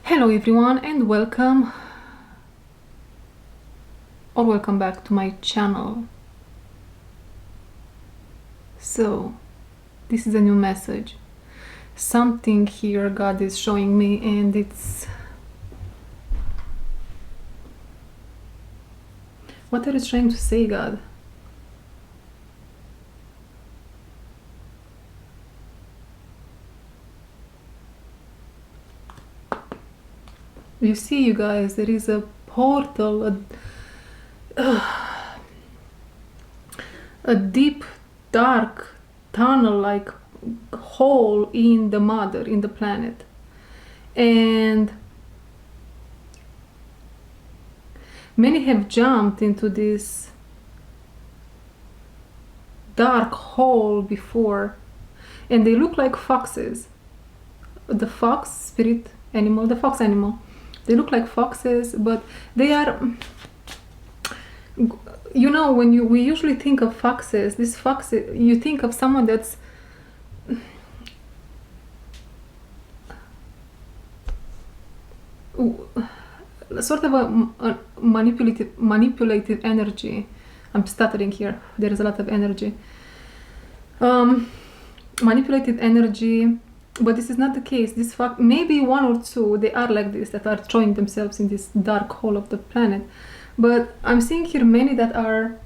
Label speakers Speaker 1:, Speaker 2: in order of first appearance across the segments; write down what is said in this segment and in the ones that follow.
Speaker 1: Hello everyone and welcome or welcome back to my channel. So this is a new message. Something here God is showing me, and it's what are you trying to say, God? You see, you guys, there is a portal, a deep dark tunnel like hole in the mother, in the planet, and many have jumped into this dark hole before, and they look like foxes. The fox spirit animal, the fox animal, they look like foxes, but they are, you know, when we usually think of foxes, this fox, you think of someone that's sort of a manipulative energy. I'm stuttering here, there is a lot of energy. Manipulative energy, but this is not the case. This fact, maybe one or two, they are like this, that are throwing themselves in this dark hole of the planet. But I'm seeing here many that are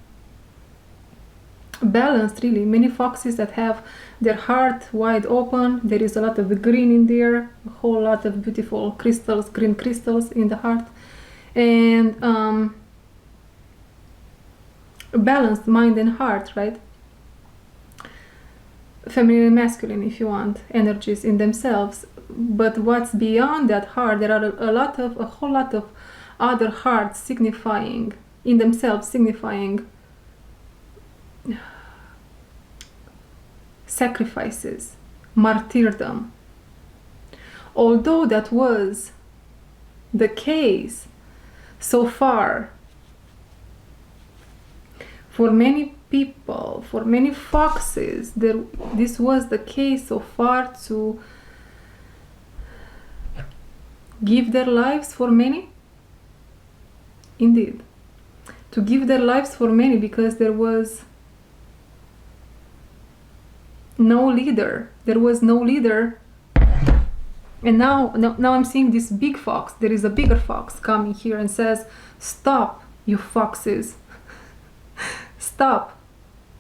Speaker 1: balanced, really. Many foxes that have their heart wide open. There is a lot of green in there, a whole lot of beautiful crystals, green crystals in the heart. And balanced mind and heart, right? Feminine and masculine, if you want, energies in themselves. But what's beyond that heart, there are a whole lot of other hearts signifying in themselves, signifying sacrifices, martyrdom. Although that was the case so far for many people, for many foxes, this was the case so far, to give their lives for many. Indeed, to give their lives for many, because there was no leader. There was no leader. And now I'm seeing this big fox. There is a bigger fox coming here and says, stop, you foxes. Stop.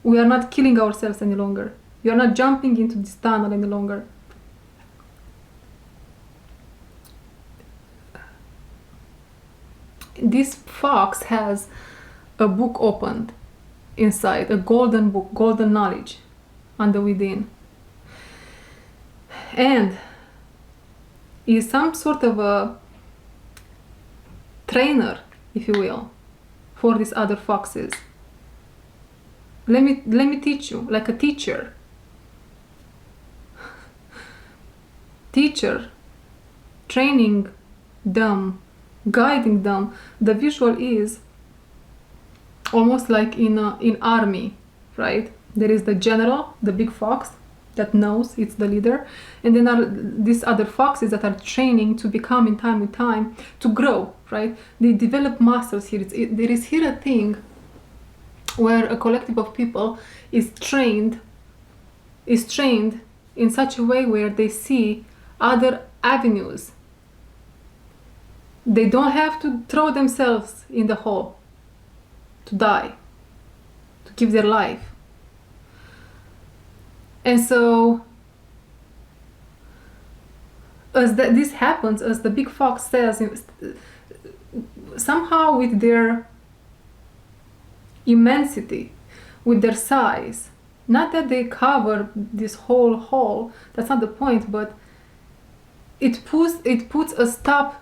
Speaker 1: We are not killing ourselves any longer. We are not jumping into this tunnel any longer. This fox has a book opened inside, a golden book, golden knowledge on the within, and is some sort of a trainer, if you will, for these other foxes. Let me teach you, like a teacher. Teacher, training them, guiding them. The visual is almost like in army, right? There is the general, the big fox that knows it's the leader, and then are these other foxes that are training to become, in time with time, to grow, right? They develop muscles here. There is here a thing where a collective of people is trained in such a way where they see other avenues. They don't have to throw themselves in the hole to die, to give their life. And so as this happens, as the big fox says, somehow with their immensity, with their size, not that they cover this whole hole, that's not the point, but it puts a stop,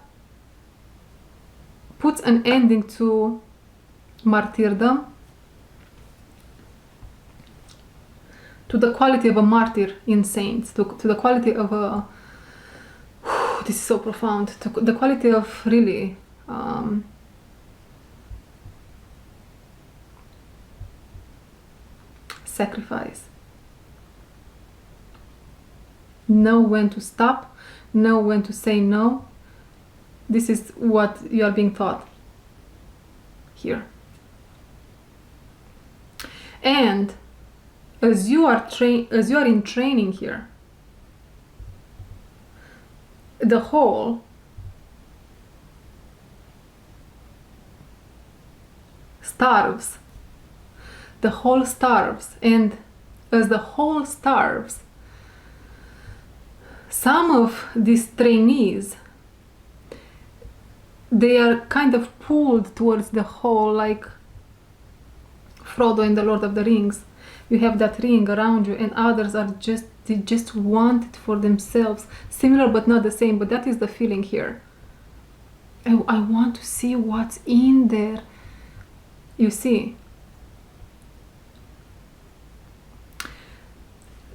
Speaker 1: puts an ending to martyrdom, to the quality of a martyr in saints, to the quality of a, this is so profound, to the quality of really sacrifice. Know when to stop, know when to say no, This is what you are being taught here. And as you are in training here, the whole starves. The whole starves, and as the whole starves, some of these trainees, they are kind of pulled towards the whole, like Frodo in the Lord of the Rings. You have that ring around you, and others are they just want it for themselves. Similar but not the same, but that is the feeling here. I want to see what's in there. You see,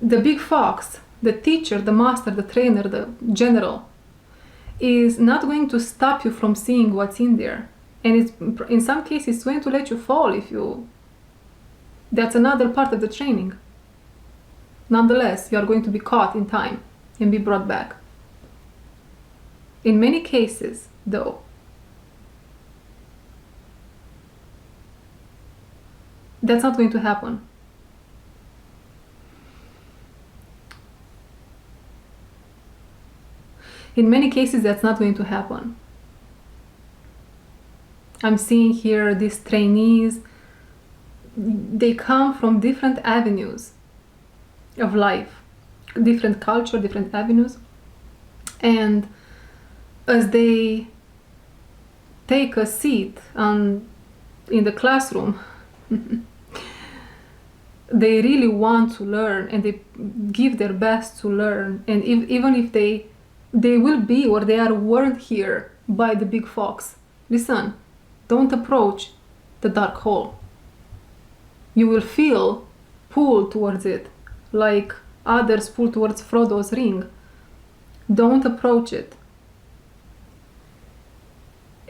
Speaker 1: the big fox, the teacher, the master, the trainer, the general, is not going to stop you from seeing what's in there. And it's, in some cases, it's going to let you fall if you... That's another part of the training. Nonetheless, you are going to be caught in time and be brought back. In many cases, though, that's not going to happen. In many cases, that's not going to happen. I'm seeing here these trainees, they come from different avenues of life, different culture, different avenues. And as they take a seat in the classroom, they really want to learn, and they give their best to learn. And even if they will be, or they are warned here by the big fox, listen, don't approach the dark hole. You will feel pulled towards it, like others pull towards Frodo's ring. Don't approach it.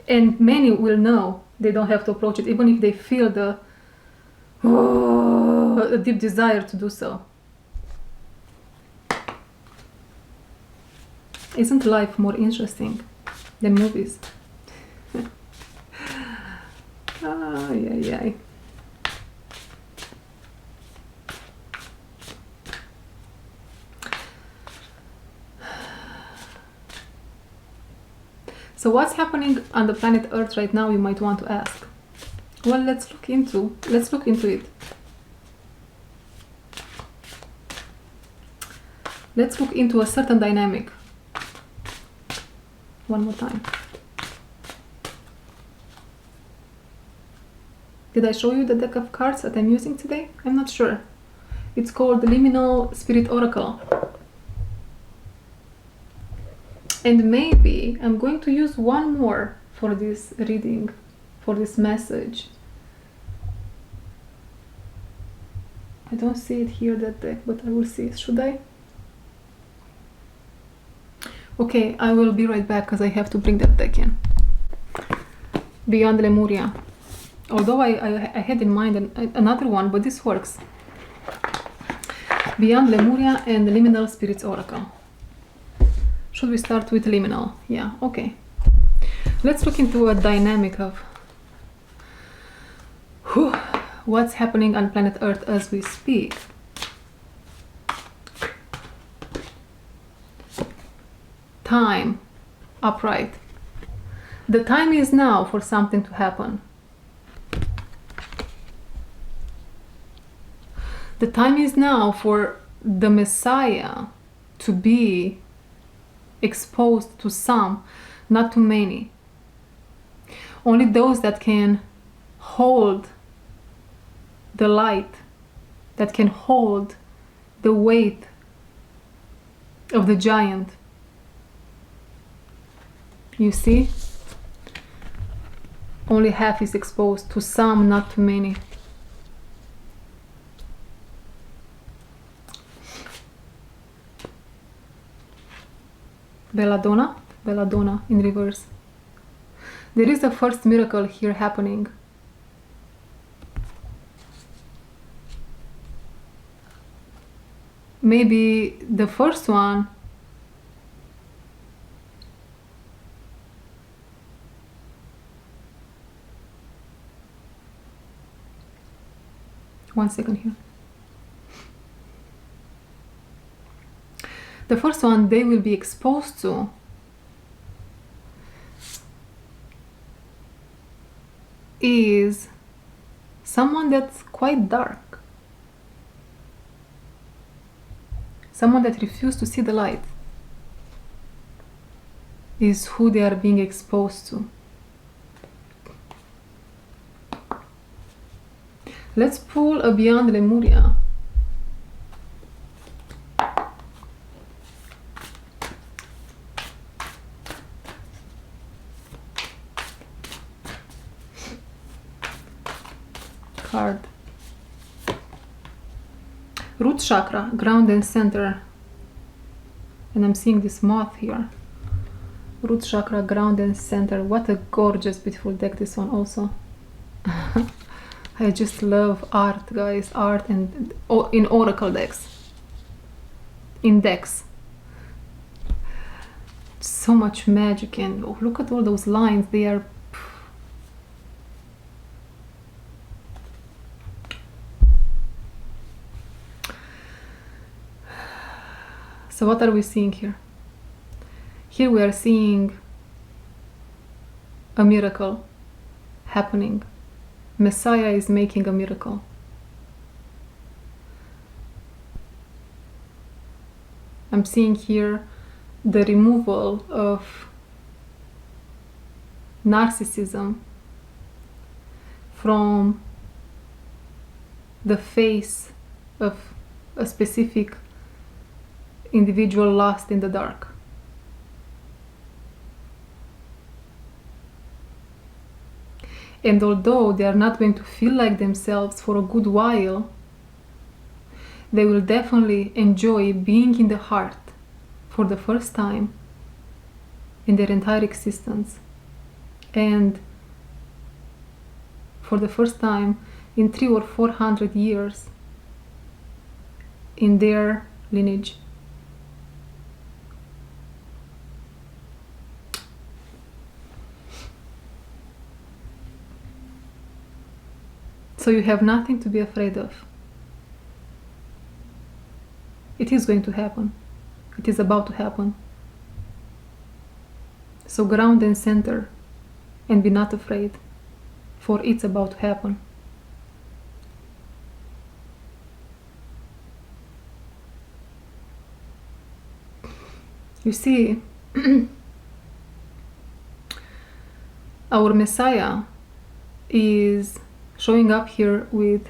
Speaker 1: And many will know they don't have to approach it, even if they feel a deep desire to do so. Isn't life more interesting than movies? Ay, ay, ay. So what's happening on the planet Earth right now, you might want to ask? Well, let's look into it. Let's look into a certain dynamic. One more time. Did I show you the deck of cards that I'm using today? I'm not sure. It's called the Liminal Spirit Oracle. And maybe I'm going to use one more for this reading, for this message. I don't see it here, that deck, but I will see it. Should I? Okay, I will be right back because I have to bring that deck in. Beyond Lemuria. Although I had in mind another one, but this works. Beyond Lemuria and the Liminal Spirits Oracle. Should we start with Liminal? Yeah, okay. Let's look into a dynamic of what's happening on planet Earth as we speak. Time, upright. The time is now for something to happen. The time is now for the Messiah to be exposed to some, not to many. Only those that can hold the light, that can hold the weight of the giant. You see? Only half is exposed to some, not to many. Belladonna in reverse. There is a first miracle here happening. Maybe the first one 1 second here. The first one they will be exposed to is someone that's quite dark. Someone that refuses to see the light is who they are being exposed to. Let's pull a Beyond Lemuria. Card. Root chakra, ground and center. And I'm seeing this moth here. Root chakra, ground and center. What a gorgeous, beautiful deck this one also. I just love art, guys. Art and in oracle decks. In decks. So much magic, and oh, look at all those lines. They are... So what are we seeing here? Here we are seeing a miracle happening. Messiah is making a miracle. I'm seeing here the removal of narcissism from the face of a specific individual lost in the dark. And although they are not going to feel like themselves for a good while, they will definitely enjoy being in the heart for the first time in their entire existence, and for the first time in 300 or 400 years in their lineage. So you have nothing to be afraid of. It is going to happen. It is about to happen. So ground and center and be not afraid, for it's about to happen. You see, our Messiah is showing up here with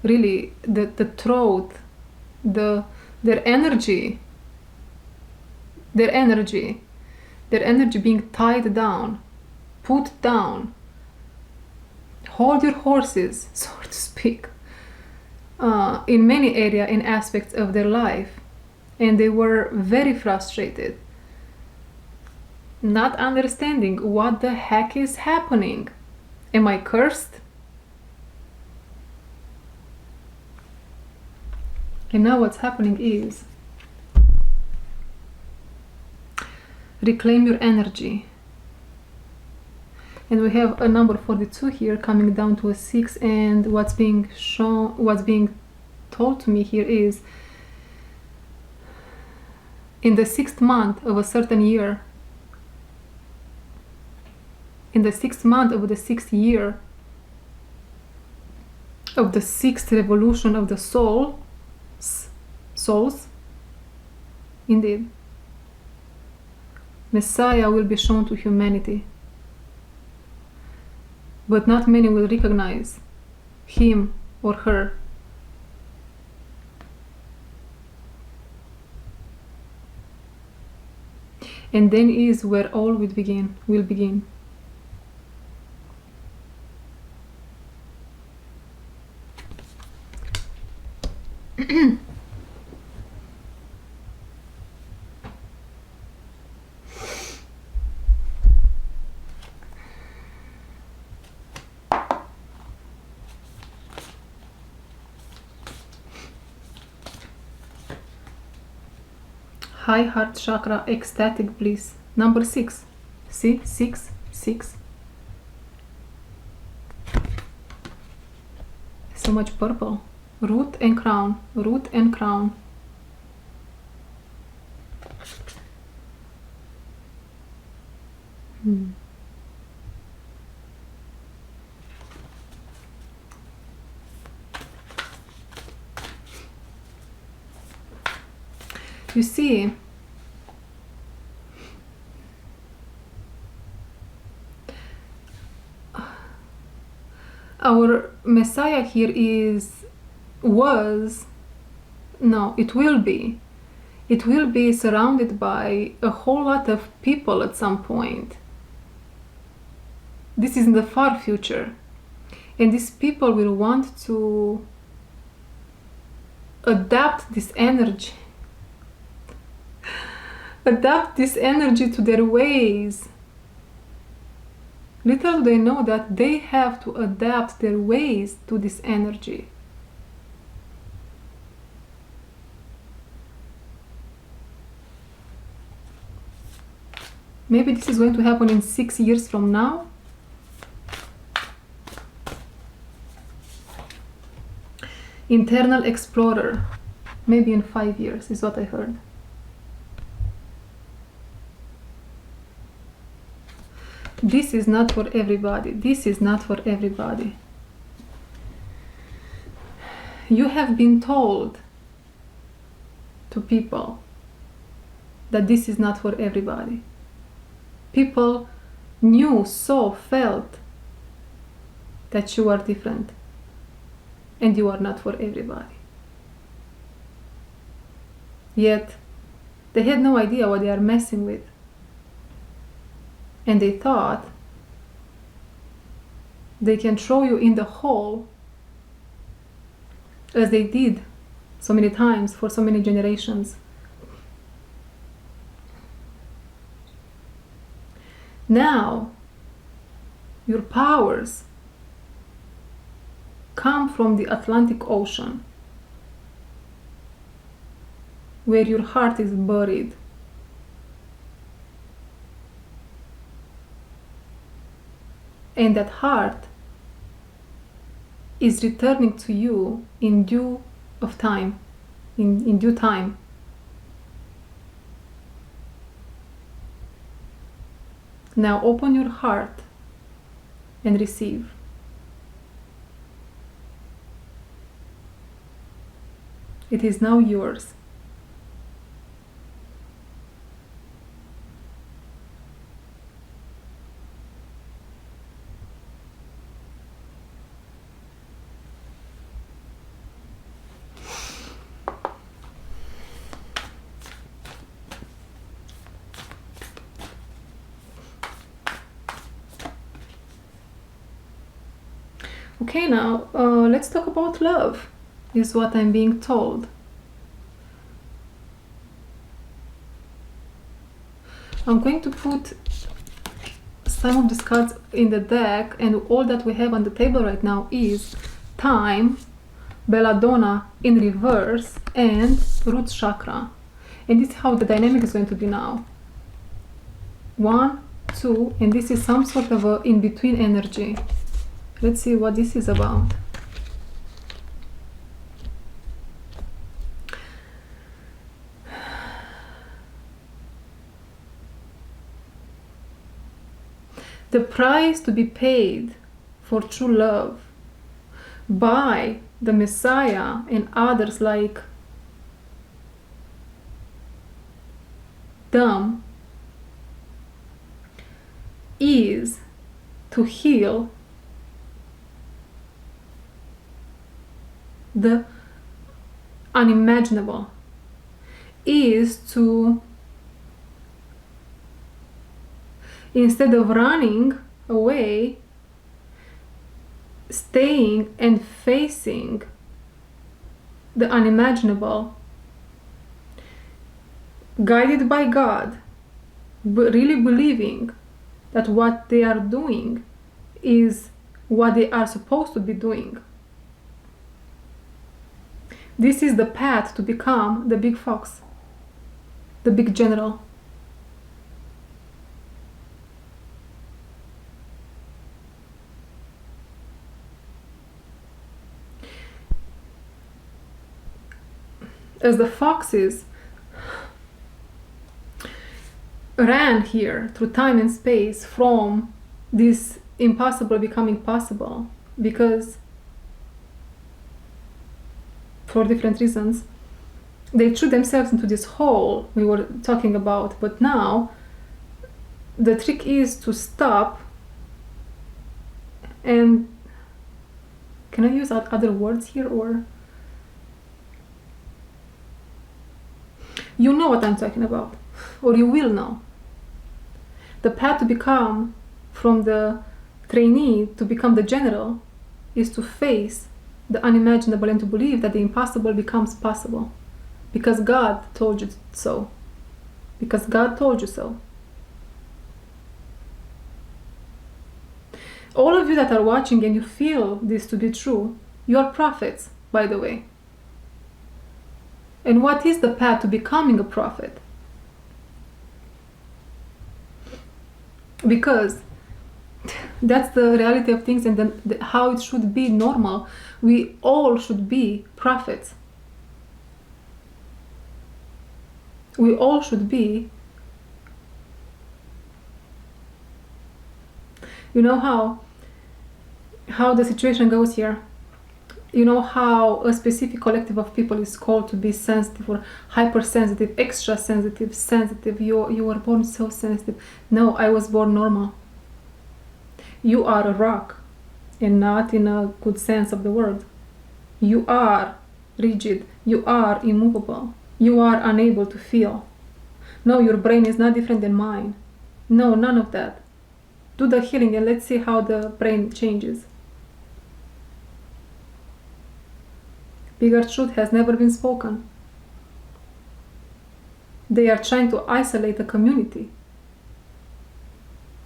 Speaker 1: really the throat, their energy being tied down, put down. Hold your horses, so to speak, in many areas and aspects of their life. And they were very frustrated, not understanding what the heck is happening. Am I cursed? And now what's happening is reclaim your energy. And we have a number 42 here coming down to a 6, and what's being told to me here is in the 6th month of a certain year, in the 6th month of the 6th year of the 6th revolution of the souls, indeed, Messiah will be shown to humanity, but not many will recognize him or her. And then is where all will begin. High heart chakra, ecstatic bliss. Number 6. See? 6, 6. So much purple. Root and crown, root and crown. You see, our Messiah here it will be. It will be surrounded by a whole lot of people at some point. This is in the far future. And these people will want to adapt this energy. Adapt this energy to their ways. Little do they know that they have to adapt their ways to this energy. Maybe this is going to happen in 6 years from now. Internal explorer. Maybe in 5 years is what I heard. This is not for everybody. This is not for everybody. You have been told to people that this is not for everybody. People knew, saw, felt that you are different and you are not for everybody. Yet they had no idea what they are messing with. And they thought they can throw you in the hole as they did so many times for so many generations. Now, your powers come from the Atlantic Ocean, where your heart is buried. And that heart is returning to you in due time. In due time. Now open your heart and receive. It is now yours. Okay, now let's talk about love, is what I'm being told. I'm going to put some of these cards in the deck, and all that we have on the table right now is time, belladonna in reverse, and root chakra. And this is how the dynamic is going to be now. 1, 2, and this is some sort of a in-between energy. Let's see what this is about. The price to be paid for true love by the Messiah and others like them is to heal the unimaginable, is to, instead of running away, staying and facing the unimaginable, guided by God, but really believing that what they are doing is what they are supposed to be doing. This is the path to become the big fox, the big general. as the foxes ran here through time and space from this impossible becoming possible, because for different reasons they threw themselves into this hole we were talking about. But now the trick is to stop and, can I use other words here, or you know what I'm talking about, or you will know. The path to become, from the trainee to become the general, is to face the unimaginable and to believe that the impossible becomes possible. Because God told you so. Because God told you so. All of you that are watching and you feel this to be true, you are prophets, by the way. And what is the path to becoming a prophet? Because that's the reality of things, and then how it should be normal. We all should be prophets. We all should be. You know how the situation goes here. You know how a specific collective of people is called to be sensitive or hypersensitive, extra sensitive, sensitive. You were born so sensitive. No, I was born normal. You are a rock, and not in a good sense of the word. You are rigid. You are immovable. You are unable to feel. No, your brain is not different than mine. No, none of that. Do the healing and let's see how the brain changes. Bigger truth has never been spoken. They are trying to isolate the community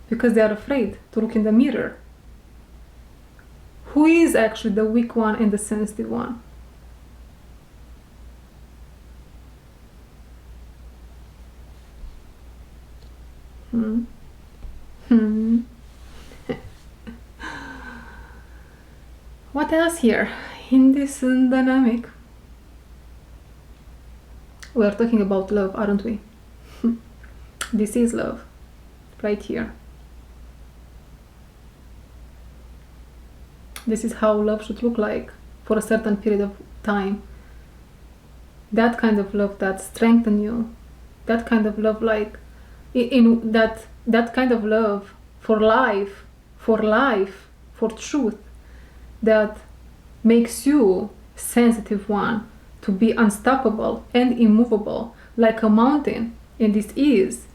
Speaker 1: because they are afraid to look in the mirror. Who is actually the weak one and the sensitive one? What else here in this dynamic? We are talking about love, aren't we? This is love, right here. This is how love should look like for a certain period of time. That kind of love that strengthens you. That kind of love, like in that kind of love for life, for truth, that makes you sensitive one to be unstoppable and immovable like a mountain. And this is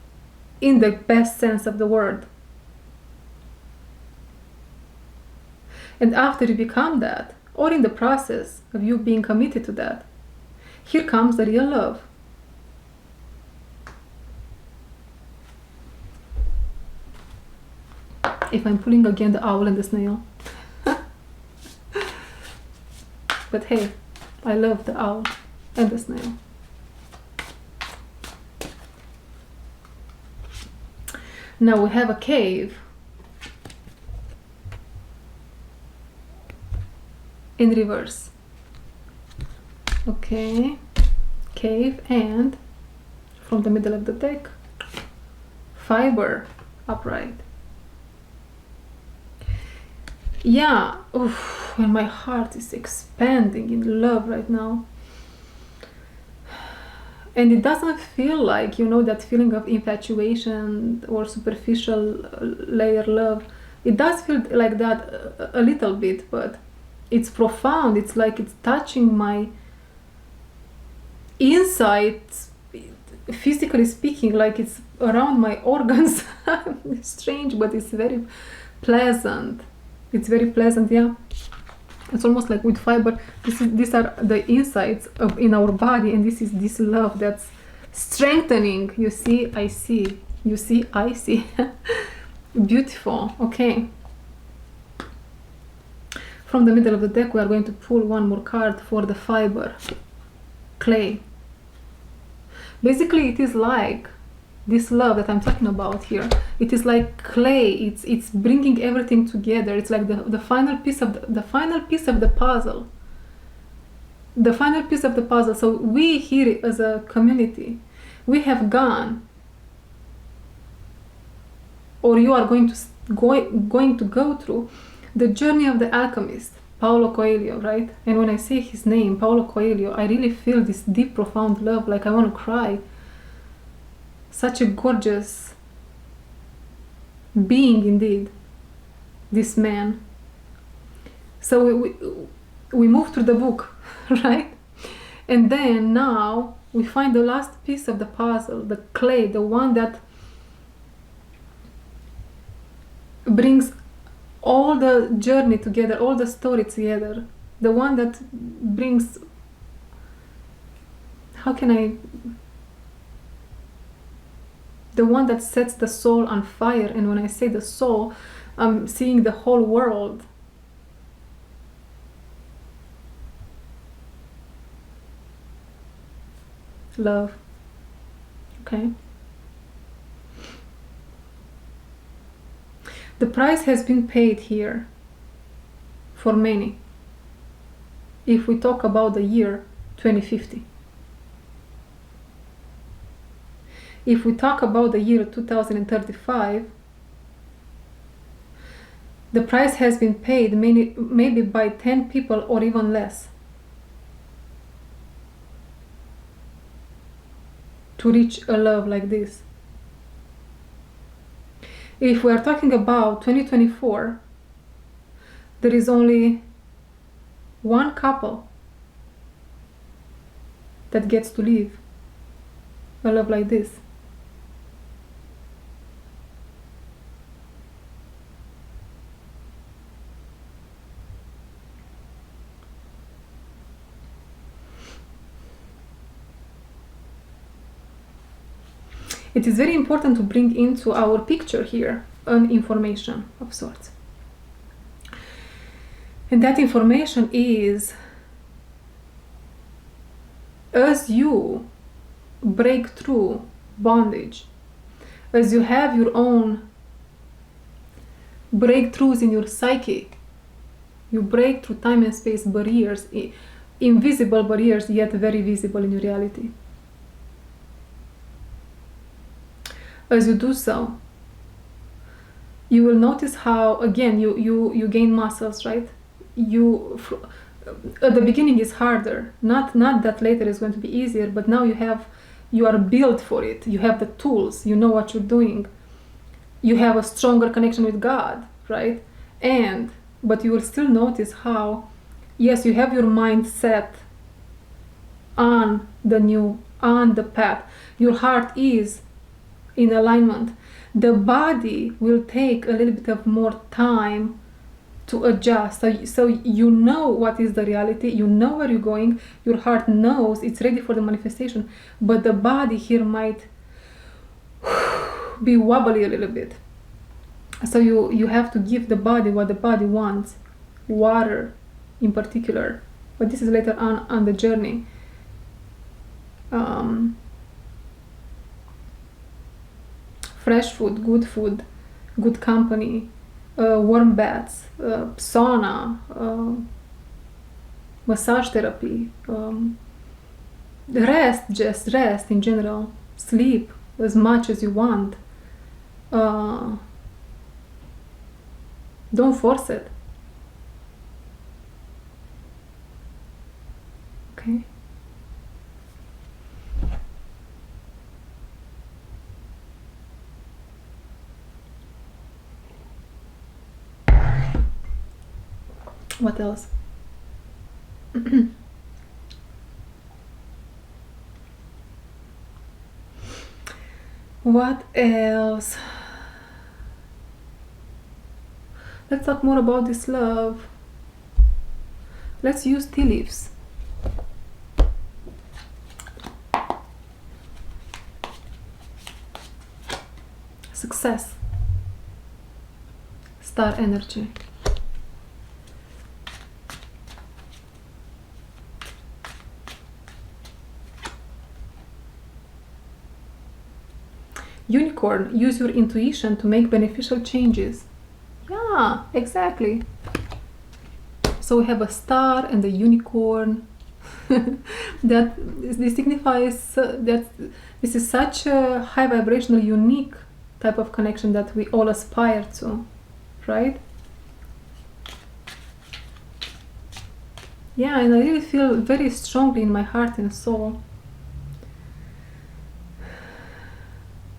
Speaker 1: in the best sense of the word. And after you become that, or in the process of you being committed to that, here comes the real love. If I'm pulling again the owl and the snail. But hey, I love the owl and the snail. Now we have a cave in reverse. Okay, cave, and from the middle of the deck, fiber upright. Yeah, oof, and my heart is expanding in love right now. And it doesn't feel like, you know, that feeling of infatuation or superficial layer love. It does feel like that a little bit, but it's profound. It's like it's touching my insides, physically speaking, like it's around my organs. It's strange, but it's very pleasant. It's very pleasant, yeah. It's almost like with fiber. These are the insides in our body, and this is this love that's strengthening. You see, I see. You see, I see. Beautiful. Okay. From the middle of the deck, we are going to pull one more card for the fiber. Clay. Basically, it is like this love that I'm talking about here. It is like clay. It's bringing everything together. It's like the final piece of the final piece of the puzzle. the final piece of the puzzle. So we here as a community, we have gone, or you are going to go through the journey of the alchemist, Paulo Coelho, right? And when I say his name, Paulo Coelho, I really feel this deep, profound love, like I want to cry. Such a gorgeous being indeed, this man. So we move through the book, right? And then now we find the last piece of the puzzle, the clay, the one that brings all the journey together, all the story together, the one that brings, the one that sets the soul on fire. And when I say the soul, I'm seeing the whole world. Love. Okay. The price has been paid here for many. If we talk about the year 2050. If we talk about the year 2035, the price has been paid maybe by 10 people or even less to reach a love like this. If we are talking about 2024, there is only one couple that gets to live a love like this. It is very important to bring into our picture here an information of sorts. And that information is, as you break through bondage, as you have your own breakthroughs in your psyche, you break through time and space barriers, invisible barriers yet very visible in your reality. As you do so, you will notice how, again, you gain muscles, right? At the beginning is harder, not that later is going to be easier, but now you are built for it. You have the tools, you know what you're doing. You have a stronger connection with God, right? But you will still notice how, yes, you have your mind set on the path. Your heart is in alignment. The body will take a little bit of more time to adjust. So you know what is the reality, you know where you're going, your heart knows it's ready for the manifestation, but the body here might be wobbly a little bit. So you have to give the body what the body wants, water in particular, but this is later on the journey. Fresh food, good company, warm baths, sauna, massage therapy, just rest in general, sleep as much as you want. Don't force it. Okay? What else? What else? Let's talk more about this love. Let's use tea leaves. Success. Star energy. Unicorn, use your intuition to make beneficial changes. Yeah, exactly. So we have a star and a unicorn, that this signifies that this is such a high vibrational, unique type of connection that we all aspire to, right? Yeah, and I really feel very strongly in my heart and soul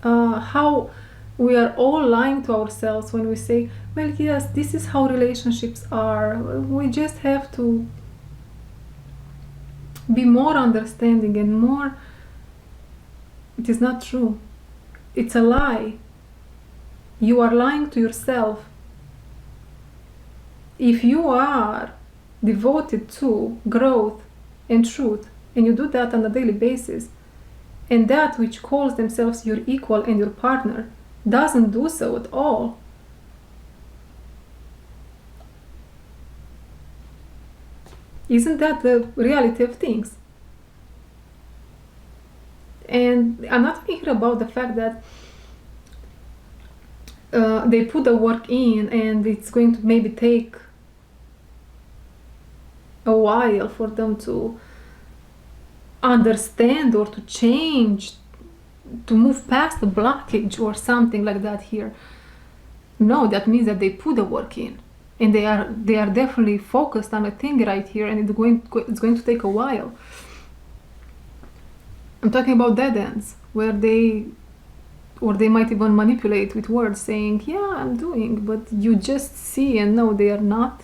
Speaker 1: how we are all lying to ourselves when we say, well, yes, this is how relationships are. We just have to be more understanding and more. It is not true. It's a lie. You are lying to yourself. If you are devoted to growth and truth, and you do that on a daily basis, and that which calls themselves your equal and your partner doesn't do so at all, isn't that the reality of things? And I'm not talking here about the fact that they put the work in and it's going to maybe take a while for them to understand or to change, to move past the blockage or something like that here. No, that means that they put the work in and they are definitely focused on a thing right here, and it's going to take a while. I'm talking about dead ends where they might even manipulate with words saying, yeah, I'm doing, but you just see and know they are not.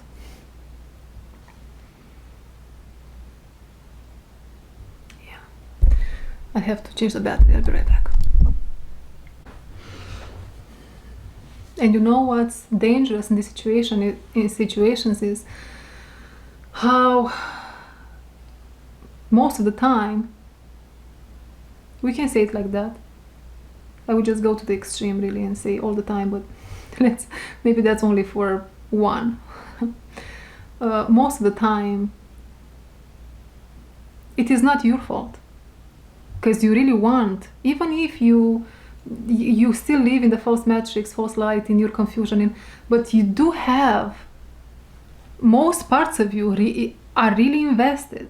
Speaker 1: I have to change the battery. I'll be right back. And you know what's dangerous in this situation, in situations, is how most of the time, we can say it like that. I would just go to the extreme really and say all the time, but maybe that's only for one. Most of the time, it is not your fault. Because you really want, even if you still live in the false matrix, false light, in your confusion, but you do have, most parts of you are really invested,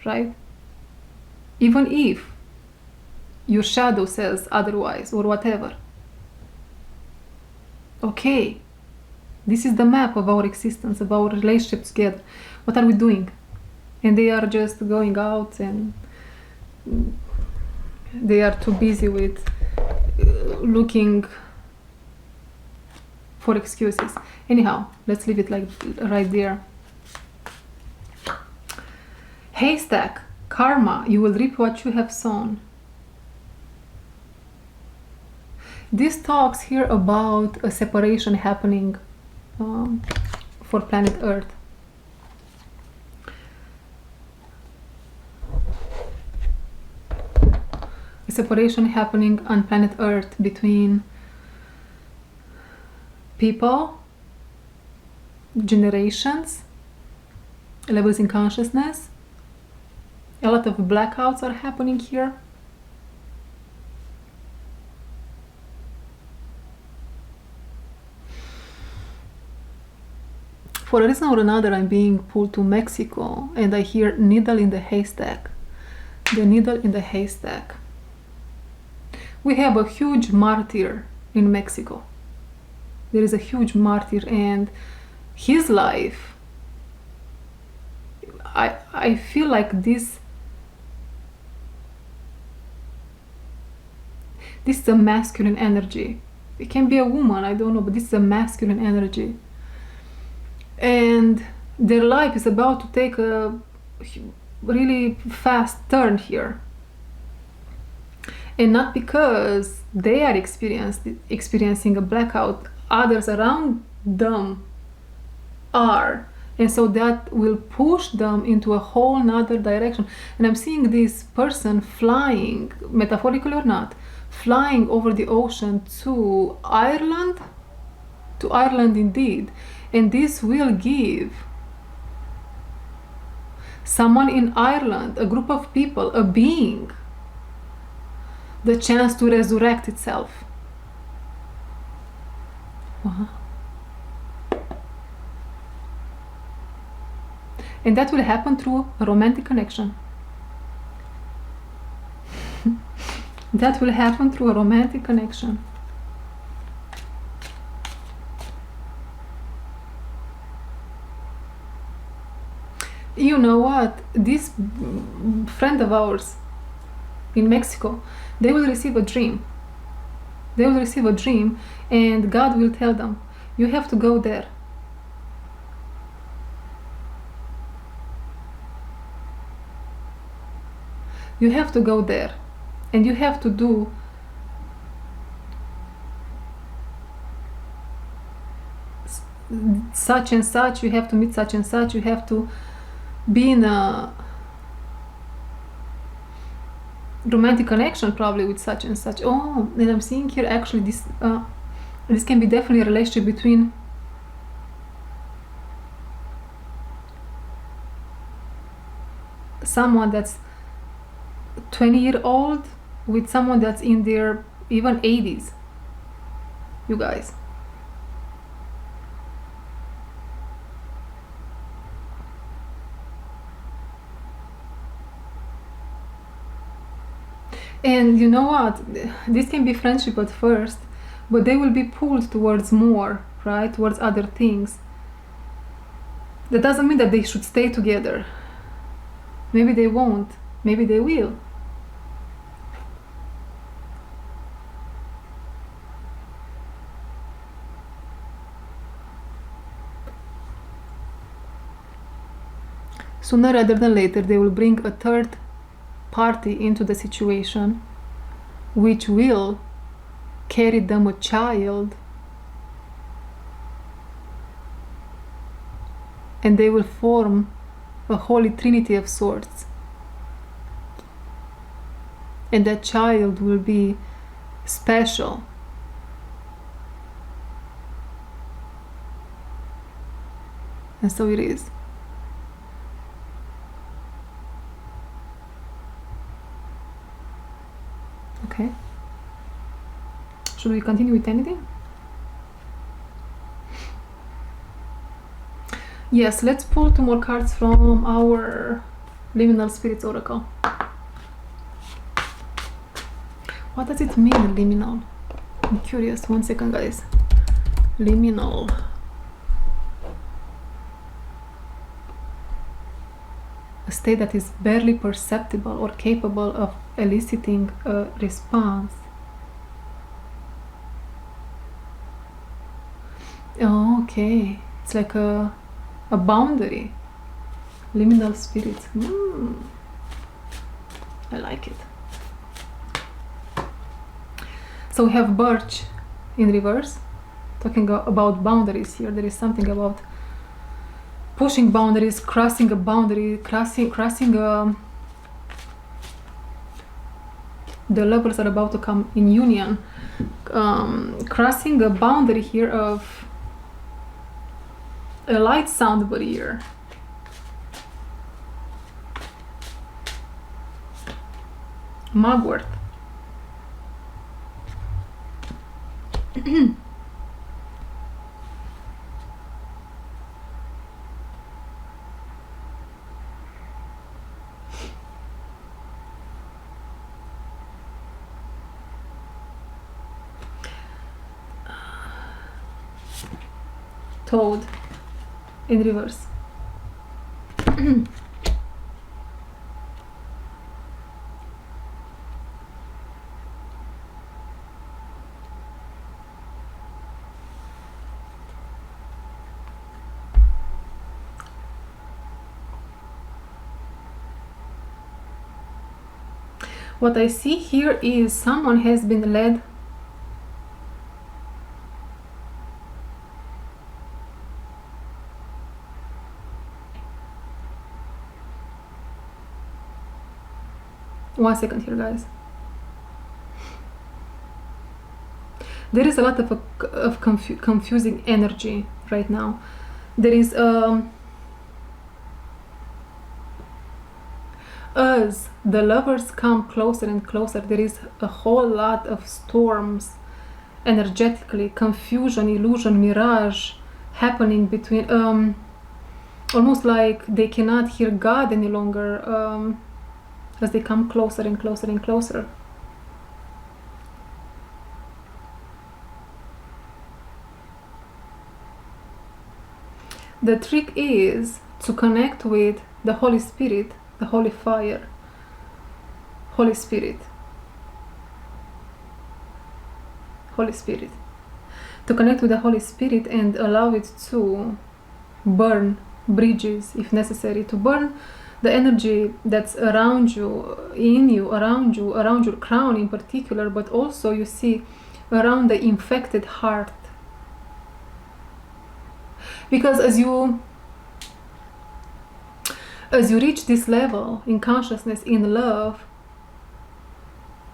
Speaker 1: right? Even if your shadow says otherwise or whatever. Okay, this is the map of our existence, of our relationship together. What are we doing? And they are just going out and they are too busy with looking for excuses. Anyhow, let's leave it like right there. Haystack, karma, you will reap what you have sown. This talks here about a separation happening for planet Earth. Separation happening on planet Earth between people, generations, levels in consciousness. A lot of blackouts are happening here. For a reason or another, I'm being pulled to Mexico and I hear needle in the haystack. The needle in the haystack. We have a huge martyr in Mexico. There is a huge martyr, and his life, I feel like this is a masculine energy. It can be a woman, I don't know, but this is a masculine energy. And their life is about to take a really fast turn here. And not because they are experiencing a blackout, others around them are. And so that will push them into a whole nother direction. And I'm seeing this person flying, metaphorically or not, flying over the ocean to Ireland indeed. And this will give someone in Ireland, a group of people, a being, the chance to resurrect itself. And that will happen through a romantic connection. That will happen through a romantic connection. You know what? This friend of ours in Mexico, they will receive a dream. They will receive a dream, and God will tell them, you have to go there. You have to go there, and you have to do such and such, you have to meet such and such, you have to be in a romantic connection probably with such and such. Oh, and I'm seeing here actually this can be definitely a relationship between someone that's 20-year-old with someone that's in their even 80s, you guys. And you know what? This can be friendship at first, but they will be pulled towards more, right? Towards other things. That doesn't mean that they should stay together. Maybe they won't. Maybe they will. Sooner rather than later, they will bring a third party into the situation, which will carry them a child, and they will form a holy trinity of sorts, and that child will be special. And so it is. Okay. Should we continue with anything? Yes, let's pull 2 more cards from our Liminal Spirits Oracle. What does it mean, liminal? I'm curious. 1 second, guys. Liminal. A state that is barely perceptible or capable of eliciting a response. Oh, okay. It's like a boundary. Liminal spirits. I like it. So we have birch in reverse, talking about boundaries here. There is something about pushing boundaries, crossing a boundary, crossing the lovers are about to come in union, crossing a boundary here of a light sound barrier. Mugwort. Toad in reverse. What I see here is someone has been led One second here, guys. There is a lot of confusing energy right now. There is as the lovers come closer and closer, there is a whole lot of storms energetically, confusion, illusion, mirage happening between almost like they cannot hear God any longer, as they come closer and closer and closer. The trick is to connect with the Holy Spirit, the Holy Fire, Holy Spirit, Holy Spirit. To connect with the Holy Spirit and allow it to burn bridges if necessary, to burn the energy that's around you, in you, around your crown in particular, but also, you see, around the infected heart. Because as you reach this level in consciousness, in love,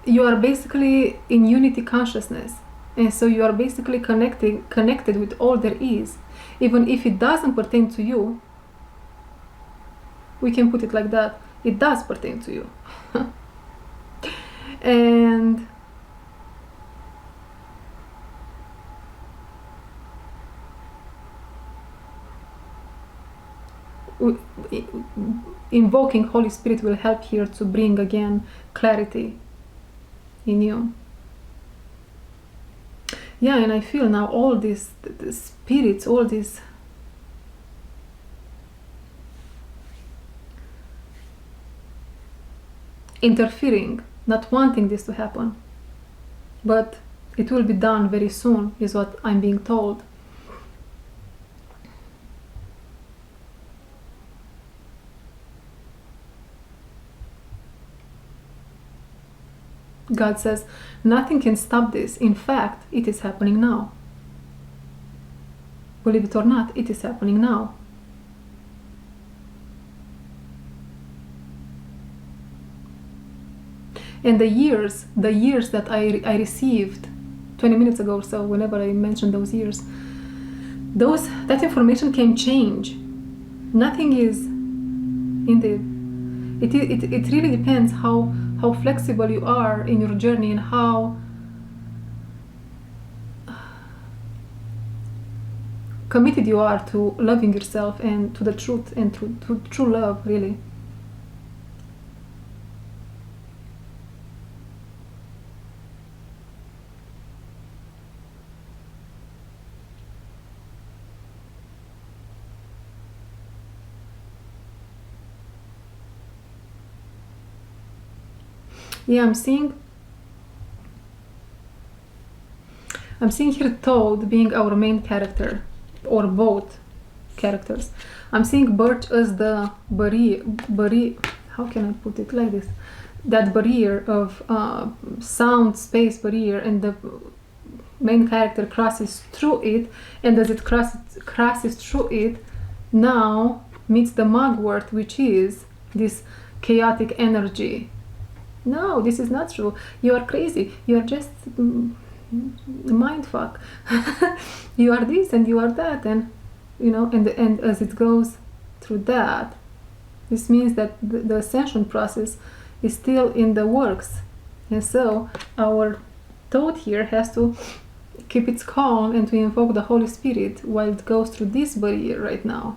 Speaker 1: you are basically in unity consciousness. And so you are basically connected with all there is. Even if it doesn't pertain to you, we can put it like that, it does pertain to you. And invoking Holy Spirit will help here to bring again clarity in you. Yeah, and I feel now all these the spirits, all these interfering, not wanting this to happen. But it will be done very soon, is what I'm being told. God says, nothing can stop this. In fact, it is happening now. Believe it or not, it is happening now. And the years that I received 20 minutes ago or so, whenever I mentioned those years, that information can change. Nothing is, indeed. It really depends how flexible you are in your journey and how committed you are to loving yourself and to the truth and to true love, really. Yeah, I'm seeing here Toad being our main character, or both characters. I'm seeing Birch as the barrier, how can I put it like this? That barrier of sound space barrier, and the main character crosses through it, and as it crosses through it, now meets the mugwort, which is this chaotic energy. No, this is not true. You are crazy. You are just mindfuck. You are this and you are that, and you know, and as it goes through that, this means that the ascension process is still in the works, and so our thought here has to keep its calm and to invoke the Holy Spirit while it goes through this barrier right now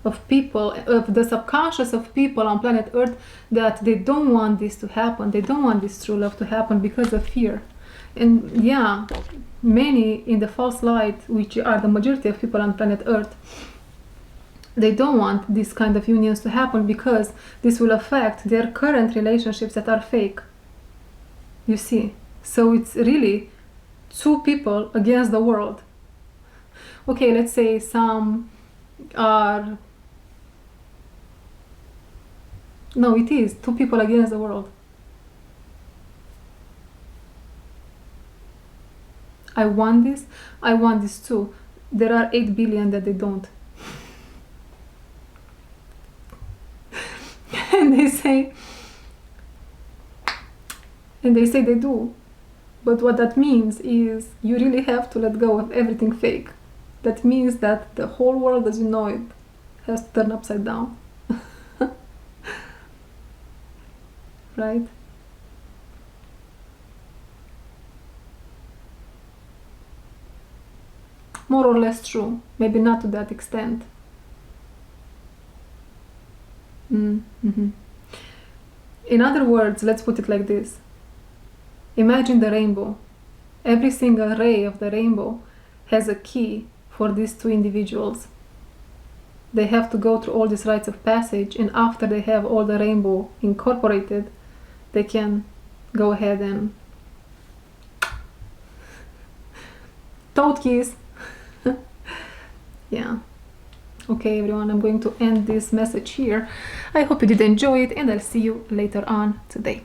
Speaker 1: of people, of the subconscious of people on planet Earth, that they don't want this to happen. They don't want this true love to happen because of fear. And yeah, many in the false light, which are the majority of people on planet Earth, they don't want this kind of unions to happen because this will affect their current relationships that are fake. You see? So it's really two people against the world. Okay, let's say some are... No, it is two people against the world. I want this too. There are 8 billion that they don't. and they say they do. But what that means is you really have to let go of everything fake. That means that the whole world as you know it has to turn upside down. Right? More or less true. Maybe not to that extent. Mm-hmm. In other words, let's put it like this. Imagine the rainbow. Every single ray of the rainbow has a key for these two individuals. They have to go through all these rites of passage, and after they have all the rainbow incorporated, they can go ahead and toad keys. Yeah. Okay, everyone, I'm going to end this message here. I hope you did enjoy it, and I'll see you later on today.